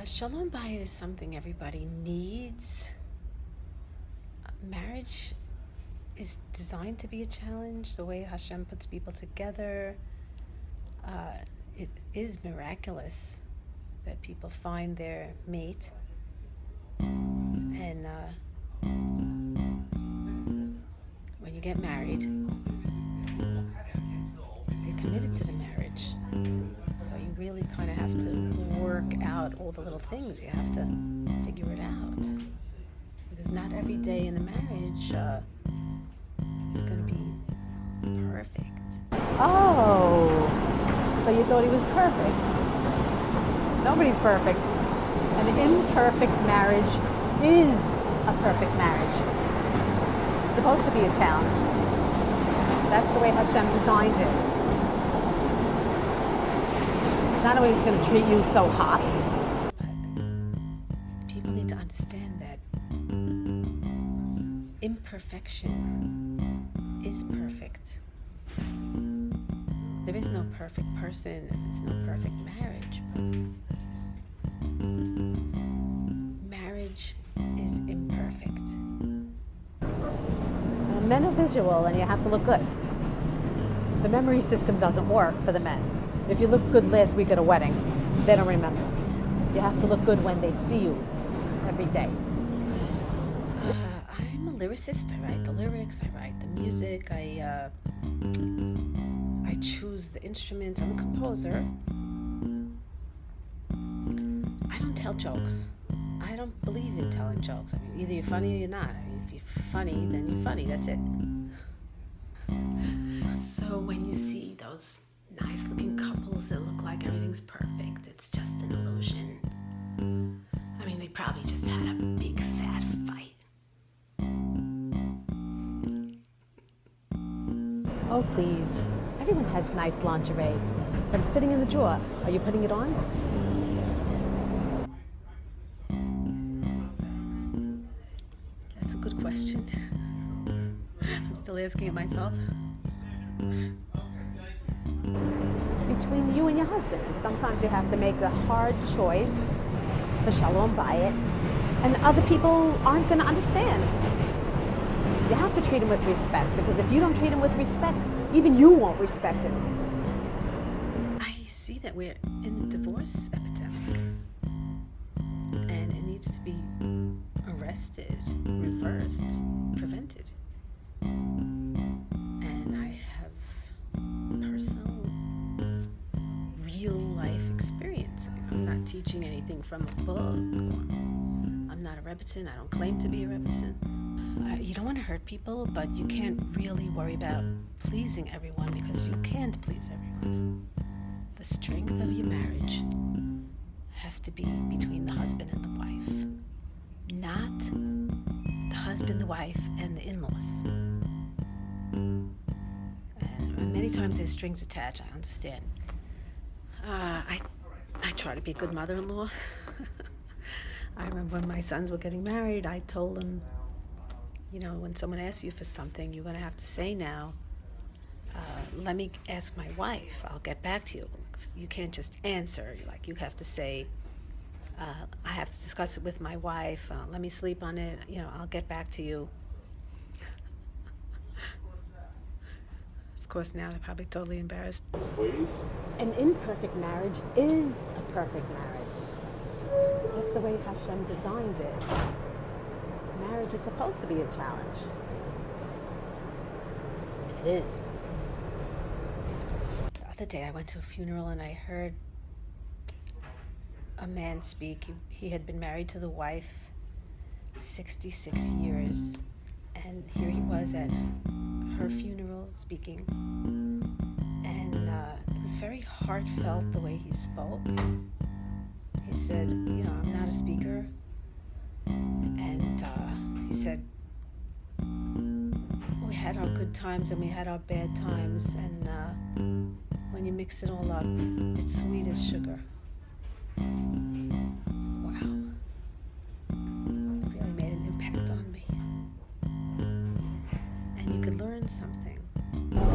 Shalom Bayit is something everybody needs. Marriage is designed to be a challenge. The way Hashem puts people together, it is miraculous that people find their mate. And when you get married, you're committed to the marriage. So you really kind of have to work out all the little things. You have to figure it out. Because not every day in the marriage is going to be perfect. Oh, so you thought he was perfect. Nobody's perfect. An imperfect marriage is a perfect marriage. It's supposed to be a challenge. That's the way Hashem designed it. It's not always going to treat you so hot. But people need to understand that imperfection is perfect. There is no perfect person, there's no perfect marriage. Marriage is imperfect. Well, men are visual and you have to look good. The memory system doesn't work for the men. If you look good last week at a wedding, they don't remember. You have to look good when they see you every day. I'm a lyricist. I write the lyrics, I write the music, I choose the instruments. I'm a composer. I don't tell jokes. I don't believe in telling jokes. I mean, either you're funny or you're not. I mean, if you're funny, then you're funny. That's it. So when you see those nice-looking couples that look like everything's perfect, it's just an illusion. I mean, they probably just had a big fat fight. Oh, please. Everyone has nice lingerie, but it's sitting in the drawer. Are you putting it on? That's a good question. I'm still asking it myself. It's between you and your husband. Sometimes you have to make a hard choice for Shalom Bayit, and other people aren't going to understand. You have to treat him with respect, because if you don't treat him with respect, even you won't respect him. I see that we're in a divorce epidemic, and it needs to be arrested, reversed, prevented. And I have personal, real life experience. I'm not teaching anything from a book. I'm not a Rebbitzin. I don't claim to be a Rebbitzin. You don't want to hurt people, but you can't really worry about pleasing everyone, because you can't please everyone. The strength of your marriage has to be between the husband and the wife, not the husband, the wife, and the in-laws. And many times there's strings attached, I understand. I try to be a good mother-in-law. I remember when my sons were getting married, I told them, you know, when someone asks you for something, you're going to have to say now, let me ask my wife, I'll get back to you. You can't just answer. Like, you have to say, I have to discuss it with my wife, let me sleep on it, you know, I'll get back to you. Of course, now they're probably totally embarrassed. An imperfect marriage is a perfect marriage. That's the way Hashem designed it. Marriage is supposed to be a challenge. It is. The other day I went to a funeral and I heard a man speak. He had been married to the wife 66 years, and here he was at her funeral speaking, and it was very heartfelt the way he spoke. He said, you know, I'm not a speaker, and he said, we had our good times and we had our bad times, and when you mix it all up, it's sweet as sugar. Wow. It really made an impact on me. And you could learn something.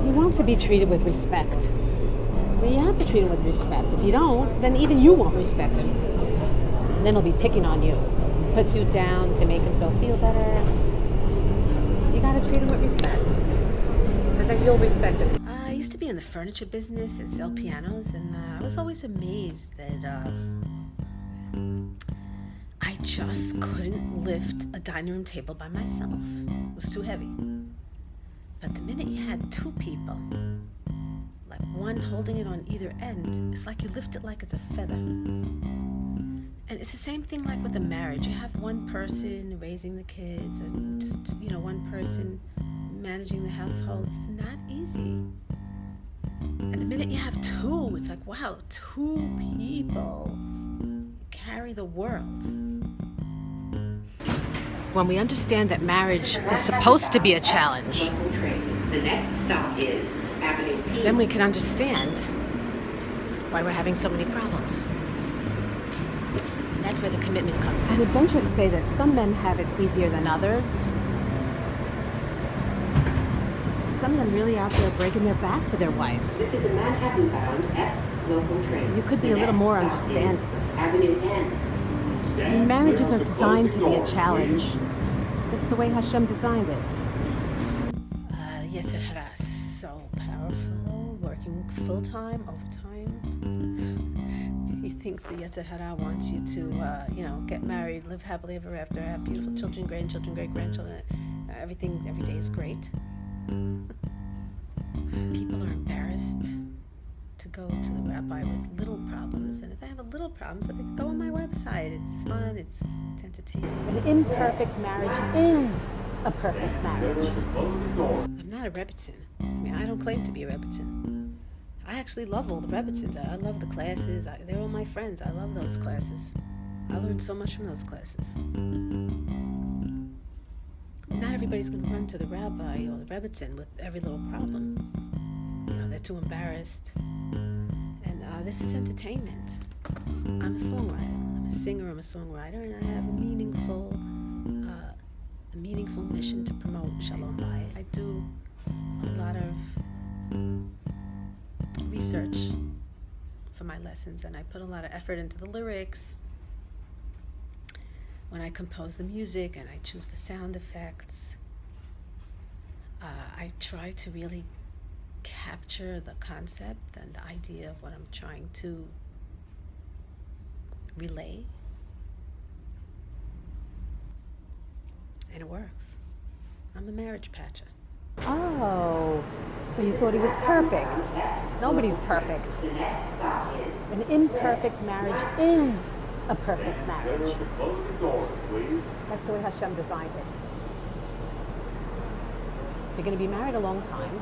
He wants to be treated with respect. Well, you have to treat him with respect. If you don't, then even you won't respect him. And then he'll be picking on you. Puts you down to make himself feel better. You gotta treat him with respect. And then you'll respect him. I used to be in the furniture business and sell pianos, and I was always amazed that I just couldn't lift a dining room table by myself. It was too heavy. But the minute you had two people, like one holding it on either end, it's like you lift it like it's a feather. And it's the same thing like with a marriage. You have one person raising the kids and just, one person managing the household. It's not easy. And the minute you have two, it's like, wow, two people carry the world. When we understand that marriage is supposed to be a challenge, The next stop is Avenue P. then we can understand why we're having so many problems. And that's where the commitment comes I in. would venture to say that some men have it easier than others. Some of them really out there breaking their back for their wife. This is a Manhattan-bound F local train. You could be The a little next more stop understanding. is Avenue N. Marriages are designed to be a challenge. That's the way Hashem designed it. Yetzer Hara is so powerful, working full-time, overtime. You think the Yetzer Hara wants you to, get married, live happily ever after, have beautiful children, grandchildren, great-grandchildren. Every day is great. People are embarrassed to go to the rabbi with little problems, and if they have a little problem, so they can go on my website. It's fun, it's entertaining. An imperfect marriage is a perfect marriage. I'm not a Rebbitzin. I don't claim to be a Rebbitzin. I actually love all the Rebbitzins. I love the classes. They're all my friends. I love those classes. I learned so much from those classes. Not everybody's going to run to the rabbi or the Rebbitzin with every little problem. They're too embarrassed. And this is entertainment. I'm a songwriter. I'm a singer. I'm a songwriter, and I have a meaningful mission to promote Shalom Bayit. I do a lot of research for my lessons, and I put a lot of effort into the lyrics. When I compose the music and I choose the sound effects, I try to really capture the concept and the idea of what I'm trying to relay. And it works. I'm a marriage patcher. Oh, so you thought he was perfect. Nobody's perfect. An imperfect marriage is a perfect marriage. That's the way Hashem designed it. If you're going to be married a long time,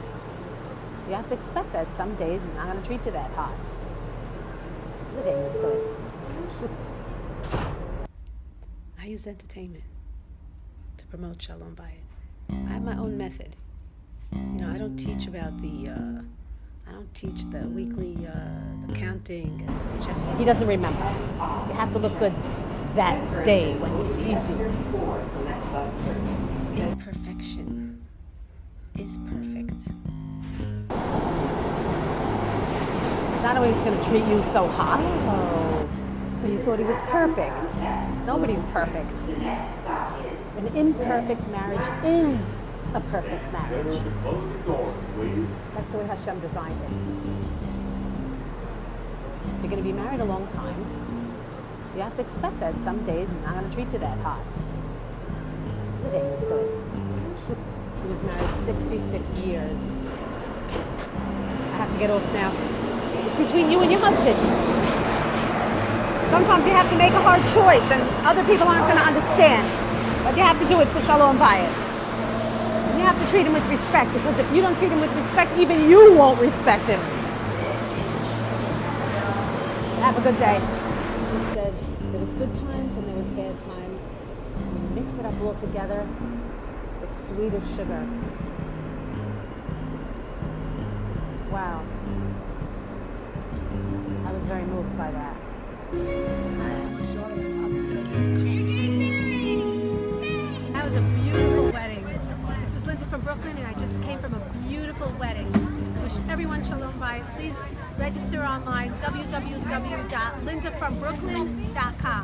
you have to expect that some days he's not going to treat you that hot. You're getting used to it. I use entertainment to promote Shalom Bayit. I have my own method. I don't teach about I don't teach the weekly, the counting and the checking. He doesn't remember. You have to look good that day when he sees you. Imperfection is perfect. He's not always going to treat you so hot. Oh, so you thought he was perfect. Nobody's perfect. An imperfect marriage is a perfect marriage. That's the way Hashem designed it. If you're going to be married a long time, you have to expect that some days he's not going to treat you that hot. You're getting used to it. He was married 66 years. I have to get off now. It's between you and your husband. Sometimes you have to make a hard choice and other people aren't going to understand. But you have to do it for Shalom Bayit. And you have to treat him with respect, because if you don't treat him with respect, even you won't respect him. Have a good day. He said there was good times and there was bad times. When you mix it up all together, it's sweet as sugar. Wow. I was very moved by that. That was a beautiful wedding. This is Linda from Brooklyn, and I just came from a beautiful wedding. I wish everyone Shalom Bayit. Please register online, www.lindafrombrooklyn.com.